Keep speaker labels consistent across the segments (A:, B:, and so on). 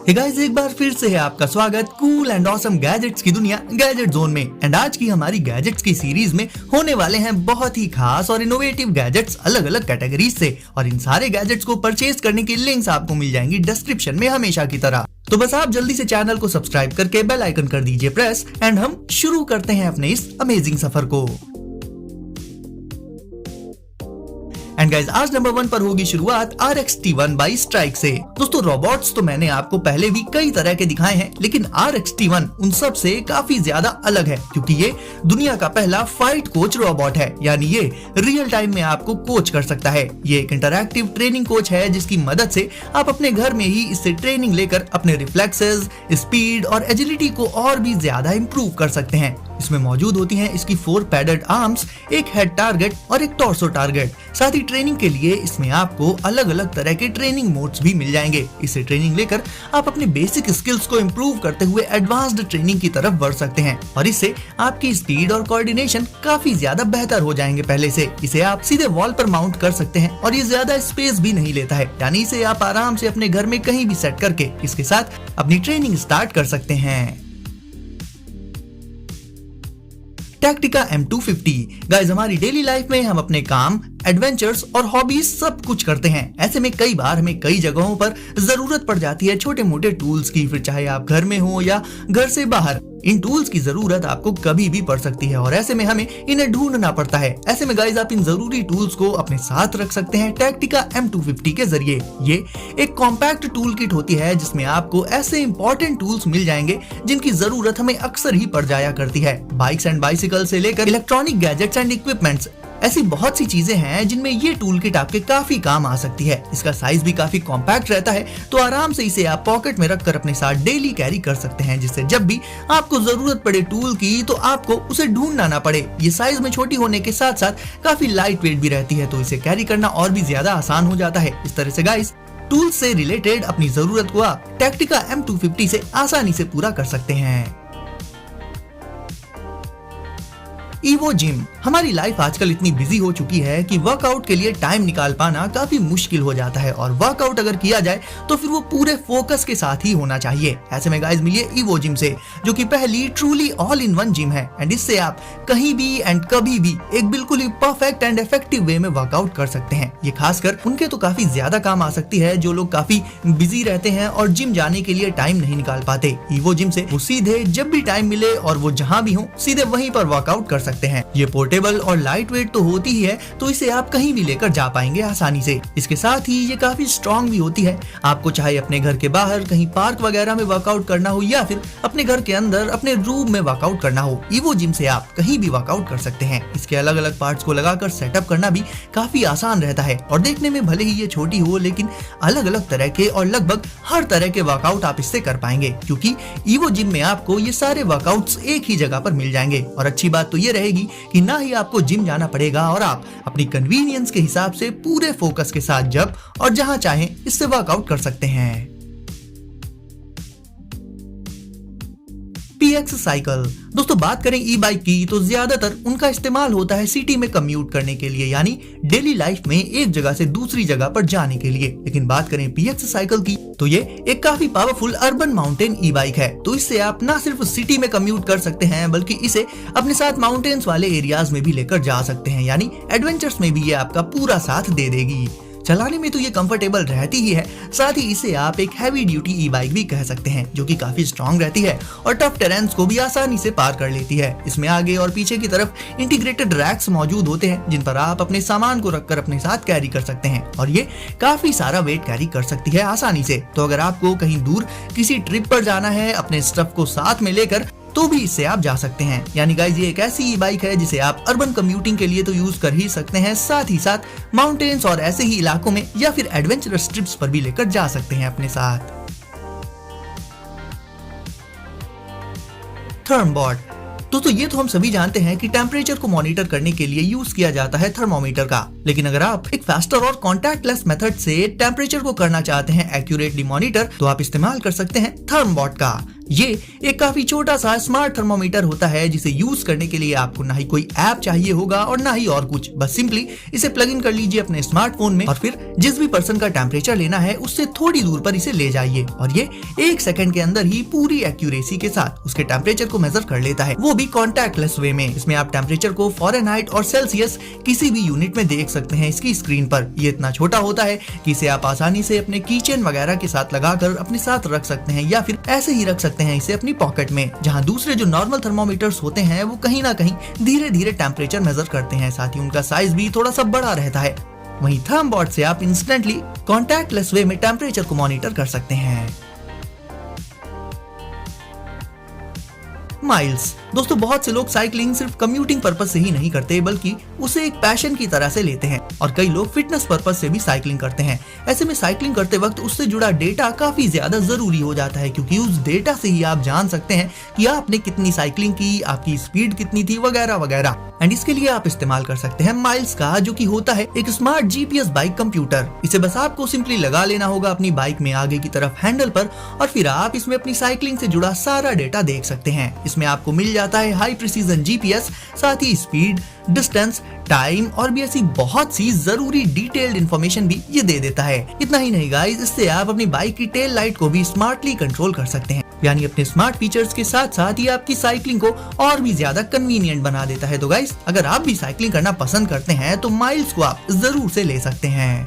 A: Guys, एक बार फिर से है आपका स्वागत कूल एंड ऑसम गैजेट्स की दुनिया गैजेट जोन में। एंड आज की हमारी गैजेट्स की सीरीज में होने वाले हैं बहुत ही खास और इनोवेटिव गैजेट्स अलग अलग कैटेगरीज से। और इन सारे गैजेट्स को परचेज करने की लिंक्स आपको मिल जाएंगी डिस्क्रिप्शन में हमेशा की तरह। तो बस आप जल्दी से चैनल को सब्सक्राइब करके बेल आइकन कर दीजिए प्रेस एंड हम शुरू करते हैं अपने इस अमेजिंग सफर को। एंड गाइस, आज नंबर 1 पर होगी शुरुआत RX T1 बाई स्ट्राइक से। दोस्तों, रोबोट्स तो मैंने आपको पहले भी कई तरह के दिखाए हैं, लेकिन RX T1 उन सब से काफी ज्यादा अलग है क्योंकि ये दुनिया का पहला फाइट कोच रोबोट है। यानी ये रियल टाइम में आपको कोच कर सकता है। ये एक इंटरैक्टिव ट्रेनिंग कोच है जिसकी मदद से आप अपने घर में ही इससे ट्रेनिंग लेकर अपने रिफ्लेक्सेस, स्पीड और एजिलिटी को और भी ज्यादा इम्प्रूव कर सकते हैं। इसमें मौजूद होती हैं इसकी 4 पैडेड आर्म्स, एक हेड टारगेट और एक टॉर्सो टारगेट। साथ ही ट्रेनिंग के लिए इसमें आपको अलग अलग तरह के ट्रेनिंग मोड्स भी मिल जाएंगे। इससे ट्रेनिंग लेकर आप अपने बेसिक स्किल्स को इम्प्रूव करते हुए एडवांस्ड ट्रेनिंग की तरफ बढ़ सकते हैं और इससे आपकी स्पीड और कोऑर्डिनेशन काफी ज्यादा बेहतर हो जाएंगे पहले से। इसे आप सीधे वॉल पर माउंट कर सकते हैं और ये ज्यादा स्पेस भी नहीं लेता है, यानी इसे आप आराम से अपने घर में कहीं भी सेट करके इसके साथ अपनी ट्रेनिंग स्टार्ट कर सकते हैं। टैक्टिका M250। गाइस, हमारी डेली लाइफ में हम अपने काम, एडवेंचर्स और हॉबीज सब कुछ करते हैं। ऐसे में कई बार हमें कई जगहों पर जरूरत पड़ जाती है छोटे मोटे टूल्स की, फिर चाहे आप घर में हो या घर से बाहर। इन टूल्स की जरूरत आपको कभी भी पड़ सकती है और ऐसे में हमें इन्हें ढूंढना पड़ता है। ऐसे में गाइस, आप इन जरूरी टूल्स को अपने साथ रख सकते हैं टैक्टिका M250 के जरिए। ये एक कॉम्पैक्ट टूल किट होती है जिसमें आपको ऐसे इंपॉर्टेंट टूल्स मिल जाएंगे जिनकी जरूरत हमें अक्सर ही पड़ जाया करती है। बाइक्स एंड बाइसिकल से लेकर इलेक्ट्रॉनिक गैजेट्स एंड इक्विपमेंट्स, ऐसी बहुत सी चीजें हैं जिनमें ये टूल किट आपके काफी काम आ सकती है। इसका साइज भी काफी कॉम्पैक्ट रहता है, तो आराम से इसे आप पॉकेट में रखकर अपने साथ डेली कैरी कर सकते हैं, जिससे जब भी आपको जरूरत पड़े टूल की तो आपको उसे ढूंढना ना पड़े। ये साइज में छोटी होने के साथ साथ काफी लाइट वेट भी रहती है, तो इसे कैरी करना और भी ज्यादा आसान हो जाता है। इस तरह से गाइस, टूल से रिलेटेड अपनी जरूरत को आप टैक्टिका M250 से आसानी से पूरा कर सकते हैं। Evo gym. हमारी लाइफ आजकल इतनी बिजी हो चुकी है कि वर्कआउट के लिए टाइम निकाल पाना काफी मुश्किल हो जाता है और वर्कआउट अगर किया जाए तो फिर वो पूरे फोकस के साथ ही होना चाहिए। ऐसे में गाइस, मिलिए ईवो जिम से, जो कि पहली truly all in one gym है। एंड इससे आप कहीं भी एंड कभी भी एक बिल्कुल ही परफेक्ट एंड इफेक्टिव वे में वर्कआउट कर सकते हैं। ये खासकर उनके तो काफी ज्यादा काम आ सकती है जो लोग काफी बिजी रहते हैं और जिम जाने के लिए टाइम नहीं निकाल पाते। ईवो जिम से वो सीधे जब भी टाइम मिले और वो जहाँ भी हो सीधे वहीं पर वर्कआउट कर सकते हैं। ये पोर्टेबल और लाइट वेट तो होती ही है, तो इसे आप कहीं भी लेकर जा पाएंगे आसानी से। इसके साथ ही ये काफी स्ट्रॉन्ग भी होती है। आपको चाहे अपने घर के बाहर कहीं पार्क वगैरह में वर्कआउट करना हो या फिर अपने घर के अंदर अपने रूम में वर्कआउट करना हो, ईवो जिम से आप कहीं भी वर्कआउट कर सकते हैं। इसके अलग अलग पार्ट्स को लगाकर सेटअप करना भी काफी आसान रहता है और देखने में भले ही ये छोटी हो, लेकिन अलग अलग तरह के और लगभग हर तरह के वर्कआउट आप इससे कर पाएंगे क्योंकि ईवो जिम में आपको ये सारे वर्कआउट्स एक ही जगह पर मिल जाएंगे। और अच्छी बात तो ये रहेगी कि ना ही आपको जिम जाना पड़ेगा और आप अपनी कन्वीनियंस के हिसाब से पूरे फोकस के साथ जब और जहां चाहें इससे वर्कआउट कर सकते हैं। PX cycle. दोस्तों, बात करें ई बाइक की तो ज्यादातर उनका इस्तेमाल होता है सिटी में कम्यूट करने के लिए, यानी डेली लाइफ में एक जगह से दूसरी जगह पर जाने के लिए। लेकिन बात करें PX साइकिल की तो ये एक काफी पावरफुल अर्बन माउंटेन ई बाइक है। तो इससे आप ना सिर्फ सिटी में कम्यूट कर सकते हैं बल्कि इसे अपने साथ माउंटेन्स वाले एरियाज में भी लेकर जा सकते हैं, यानी एडवेंचर्स में भी ये आपका पूरा साथ दे देगी। चलाने में तो ये कंफर्टेबल रहती ही है, साथ ही इसे आप एक हैवी ड्यूटी ई बाइक भी कह सकते हैं, जो कि काफी स्ट्रॉन्ग रहती है और टफ टेरेन्स को भी आसानी से पार कर लेती है। इसमें आगे और पीछे की तरफ इंटीग्रेटेड रैक्स मौजूद होते हैं जिन पर आप अपने सामान को रखकर अपने साथ कैरी कर सकते हैं और ये काफी सारा वेट कैरी कर सकती है आसानी से। तो अगर आपको कहीं दूर किसी ट्रिप पर जाना है अपने स्टफ को साथ में लेकर, तो भी इससे आप जा सकते हैं। यानी गाइस, ये एक ऐसी ई बाइक है जिसे आप अर्बन कम्यूटिंग के लिए तो यूज कर ही सकते हैं, साथ ही साथ माउंटेन्स और ऐसे ही इलाकों में या फिर एडवेंचरस ट्रिप्स पर भी लेकर जा सकते हैं अपने साथ। थर्मबॉट। दोस्तों, ये तो हम सभी जानते हैं कि टेम्परेचर को मॉनिटर करने के लिए यूज किया जाता है थर्मोमीटर का, लेकिन अगर आप एक फास्टर और कॉन्टैक्टलेस मेथड से टेम्परेचर को करना चाहते हैं एक्यूरेटली मॉनिटर, तो आप इस्तेमाल कर सकते हैं थर्मबॉट का। ये एक काफी छोटा सा स्मार्ट थर्मोमीटर होता है जिसे यूज करने के लिए आपको ना ही कोई ऐप चाहिए होगा और ना ही और कुछ, बस सिंपली इसे प्लग इन कर लीजिए अपने स्मार्टफोन में और फिर जिस भी पर्सन का टेम्परेचर लेना है उससे थोड़ी दूर पर इसे ले जाइए और ये 1 सेकंड के अंदर ही पूरी एक्यूरेसी के साथ उसके टेम्परेचर को मेजर कर लेता है, वो भी कॉन्टैक्टलेस वे में। इसमें आप टेम्परेचर को फ़ारेनहाइट और सेल्सियस किसी भी यूनिट में देख सकते हैं इसकी स्क्रीन पर। ये इतना छोटा होता है कि इसे आप आसानी से अपने कीचेन वगैरह के साथ लगाकर अपने साथ रख सकते हैं या फिर ऐसे ही रख सकते हैं इसे अपनी पॉकेट में, जहां दूसरे जो नॉर्मल थर्मोमीटर्स होते हैं वो कहीं ना कहीं धीरे धीरे टेम्परेचर मेजर करते हैं, साथ ही उनका साइज भी थोड़ा सा बड़ा रहता है। वहीं थर्मबॉट से आप इंस्टेंटली कॉन्टैक्टलेस वे में टेम्परेचर को मॉनिटर कर सकते हैं। माइल्स। दोस्तों बहुत से लोग साइकिलिंग सिर्फ कम्यूटिंग पर्पस से ही नहीं करते बल्कि उसे एक पैशन की तरह से लेते हैं और कई लोग फिटनेस पर्पस से भी साइकिलिंग करते हैं। ऐसे में साइकिलिंग करते वक्त उससे जुड़ा डेटा काफी ज्यादा जरूरी हो जाता है क्योंकि उस डेटा से ही आप जान सकते हैं कि आपने कितनी साइकिलिंग की, आपकी स्पीड कितनी थी वगैरह वगैरह। एंड इसके लिए आप इस्तेमाल कर सकते हैं माइल्स का, जो कि होता है एक स्मार्ट जीपीएस बाइक कंप्यूटर। इसे बस आपको सिंपली लगा लेना होगा अपनी बाइक में आगे की तरफ हैंडल पर और फिर आप इसमें अपनी साइकिलिंग से जुड़ा सारा डेटा देख सकते हैं। इसमें आपको मिल जाता है हाई प्रिसीजन जीपीएस, साथ ही स्पीड, डिस्टेंस, टाइम और भी ऐसी बहुत सी जरूरी डिटेल्ड इंफॉर्मेशन भी ये दे देता है। इतना ही नहीं गाइस, इससे आप अपनी बाइक की टेल लाइट को भी स्मार्टली कंट्रोल कर सकते हैं। यानी अपने स्मार्ट फीचर्स के साथ साथ ये आपकी साइकिलिंग को और भी ज्यादा कन्वीनियंट बना देता है। तो गाइस, अगर आप भी साइकिलिंग करना पसंद करते हैं तो माइल्स को आप जरूर से ले सकते हैं।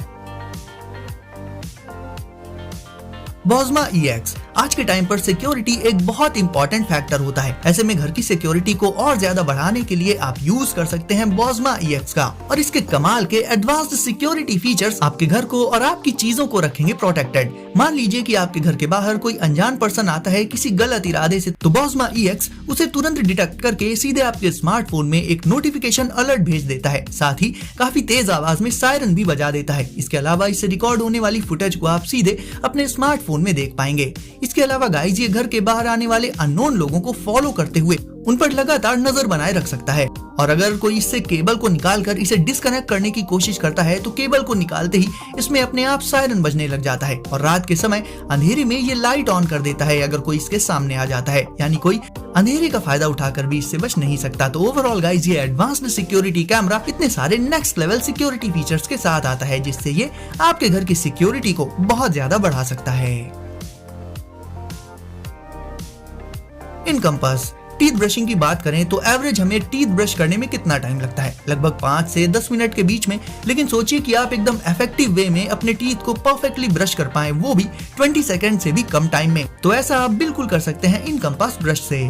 A: Bosma EX। आज के टाइम पर सिक्योरिटी एक बहुत इंपॉर्टेंट फैक्टर होता है। ऐसे में घर की सिक्योरिटी को और ज्यादा बढ़ाने के लिए आप यूज कर सकते हैं बोस्मा EX का, और इसके कमाल के एडवांस्ड सिक्योरिटी फीचर्स आपके घर को और आपकी चीजों को रखेंगे प्रोटेक्टेड। मान लीजिए कि आपके घर के बाहर कोई अनजान पर्सन आता है किसी गलत इरादे से, तो बोस्मा EX उसे तुरंत डिटेक्ट करके सीधे आपके स्मार्टफोन में एक नोटिफिकेशन अलर्ट भेज देता है, साथ ही काफी तेज आवाज में सायरन भी बजा देता है। इसके अलावा इससे रिकॉर्ड होने वाली फुटेज को आप सीधे अपने स्मार्टफोन में देख पाएंगे। इसके अलावा गाइस, ये घर के बाहर आने वाले अननोन लोगों को फॉलो करते हुए उन पर लगातार नजर बनाए रख सकता है, और अगर कोई इससे केबल को निकालकर इसे डिस्कनेक्ट करने की कोशिश करता है तो केबल को निकालते ही इसमें अपने आप सायरन बजने लग जाता है और रात के समय अंधेरे में ये लाइट ऑन कर देता है अगर कोई इसके सामने आ जाता है। यानी कोई अंधेरे का फायदा उठाकर भी इससे बच नहीं सकता। तो ओवरऑल गाइस, ये एडवांस्ड सिक्योरिटी कैमरा इतने सारे नेक्स्ट लेवल सिक्योरिटी फीचर्स के साथ आता है जिससे ये आपके घर की सिक्योरिटी को बहुत ज्यादा बढ़ा सकता है। इनकम्पास। टीथ ब्रशिंग की बात करें तो एवरेज हमें टीथ ब्रश करने में कितना टाइम लगता है? लगभग 5 से 10 मिनट के बीच में। लेकिन सोचिए कि आप एकदम इफेक्टिव वे में अपने टीथ को परफेक्टली ब्रश कर पाएं, वो भी 20 सेकंड से भी कम टाइम में। तो ऐसा आप बिल्कुल कर सकते हैं इनकम्पास ब्रश से।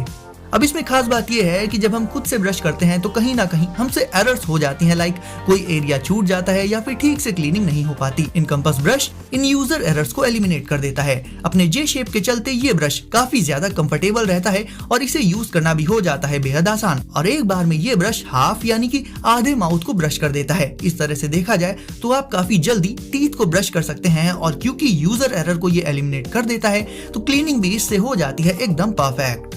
A: अब इसमें खास बात यह है कि जब हम खुद से ब्रश करते हैं तो कहीं ना कहीं हमसे एरर्स हो जाती हैं, लाइक कोई एरिया छूट जाता है या फिर ठीक से क्लीनिंग नहीं हो पाती। इनकम्पास ब्रश इन यूजर एरर्स को एलिमिनेट कर देता है। अपने जे शेप के चलते ये ब्रश काफी ज्यादा कंफर्टेबल रहता है और इसे यूज करना भी हो जाता है बेहद आसान। और एक बार में ये ब्रश हाफ यानी कि आधे माउथ को ब्रश कर देता है। इस तरह से देखा जाए तो आप काफी जल्दी टीथ को ब्रश कर सकते हैं, और क्योंकि यूजर एरर को ये एलिमिनेट कर देता है तो क्लीनिंग भी इससे हो जाती है एकदम परफेक्ट।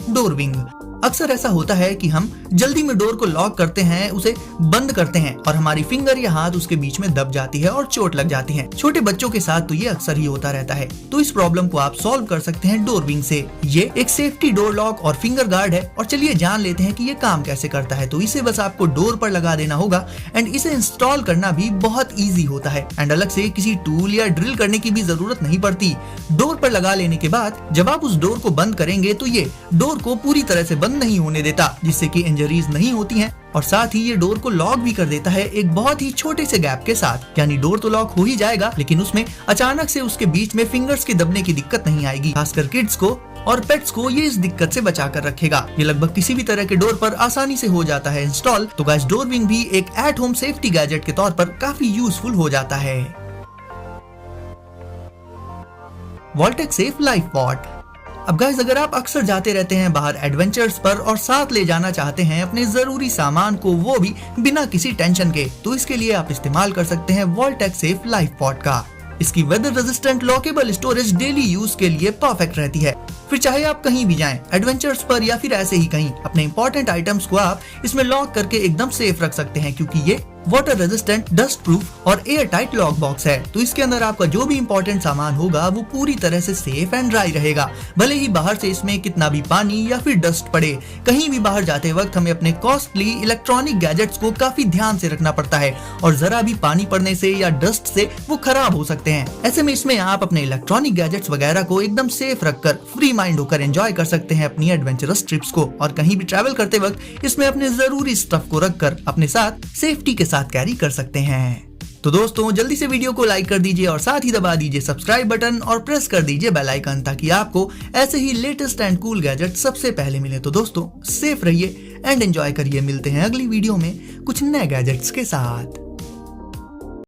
A: Door wing. अक्सर ऐसा होता है कि हम जल्दी में डोर को लॉक करते हैं, उसे बंद करते हैं और हमारी फिंगर या हाथ उसके बीच में दब जाती है और चोट लग जाती है। छोटे बच्चों के साथ तो ये अक्सर ही होता रहता है। तो इस प्रॉब्लम को आप सॉल्व कर सकते हैं डोर विंग से। ये एक सेफ्टी डोर लॉक और फिंगर गार्ड है, और चलिए जान लेते हैं कि ये काम कैसे करता है। तो इसे बस आपको डोर पर लगा देना होगा, एंड इसे इंस्टॉल करना भी बहुत ईजी होता है, एंड अलग से किसी टूल या ड्रिल करने की भी जरूरत नहीं पड़ती। डोर पर लगा लेने के बाद जब आप उस डोर को बंद करेंगे तो ये डोर को पूरी तरह से बंद नहीं होने देता, जिससे कि इंजरीज नहीं होती हैं, और साथ ही ये डोर को लॉक भी कर देता है एक बहुत ही छोटे से गैप के साथ। यानी डोर तो लॉक हो ही जाएगा, लेकिन उसमें अचानक से उसके बीच में फिंगर्स के दबने की दिक्कत नहीं आएगी। खासकर किड्स को और पेट्स को ये इस दिक्कत से बचा कर रखेगा। ये लगभग किसी भी तरह के डोर पर आसानी से हो जाता है इंस्टॉल। तो गाइस, डोर विंग भी एक एट होम सेफ्टी गैजेट के तौर पर काफी यूजफुल हो जाता है। वॉल्टेक सेफ लाइफ पॉट। अब गाइस, अगर आप अक्सर जाते रहते हैं बाहर एडवेंचर्स पर और साथ ले जाना चाहते हैं अपने जरूरी सामान को, वो भी बिना किसी टेंशन के, तो इसके लिए आप इस्तेमाल कर सकते हैं वॉल्टेक सेफ लाइफ पॉट का। इसकी weather resistant lockable storage daily use के लिए परफेक्ट रहती है। फिर चाहे आप कहीं भी जाएं, एडवेंचर्स पर या फिर ऐसे ही कहीं, अपने इंपॉर्टेंट आइटम्स को आप इसमें लॉक करके एकदम सेफ रख सकते हैं, क्योंकि ये वाटर रेजिस्टेंट, डस्ट प्रूफ और एयर टाइट लॉक बॉक्स है। तो इसके अंदर आपका जो भी इंपॉर्टेंट सामान होगा वो पूरी तरह से सेफ एंड ड्राई रहेगा, भले ही बाहर से इसमें कितना भी पानी या फिर डस्ट पड़े। कहीं भी बाहर जाते वक्त हमें अपने कॉस्टली इलेक्ट्रॉनिक गैजेट्स को काफी ध्यान से रखना पड़ता है और जरा भी पानी पड़ने से या डस्ट से वो खराब हो सकते हैं। ऐसे में इसमें आप अपने इलेक्ट्रॉनिक गैजेट्स वगैरह को एकदम सेफ रखकर फ्री माइंड होकर एंजॉय कर सकते हैं अपनी एडवेंचरस ट्रिप्स को। और कहीं भी ट्रैवल करते वक्त इसमें अपने जरूरी स्टफ को रखकर अपने साथ सेफ्टी के साथ कैरी कर सकते हैं। तो दोस्तों जल्दी से वीडियो को लाइक कर दीजिए और साथ ही दबा दीजिए सब्सक्राइब बटन और प्रेस कर दीजिए बेल आइकन, ताकि आपको ऐसे ही लेटेस्ट एंड कूल गैजेट सबसे पहले मिले। तो दोस्तों सेफ रहिए एंड एंजॉय करिए। मिलते हैं अगली वीडियो में कुछ नए गैजेट्स के साथ।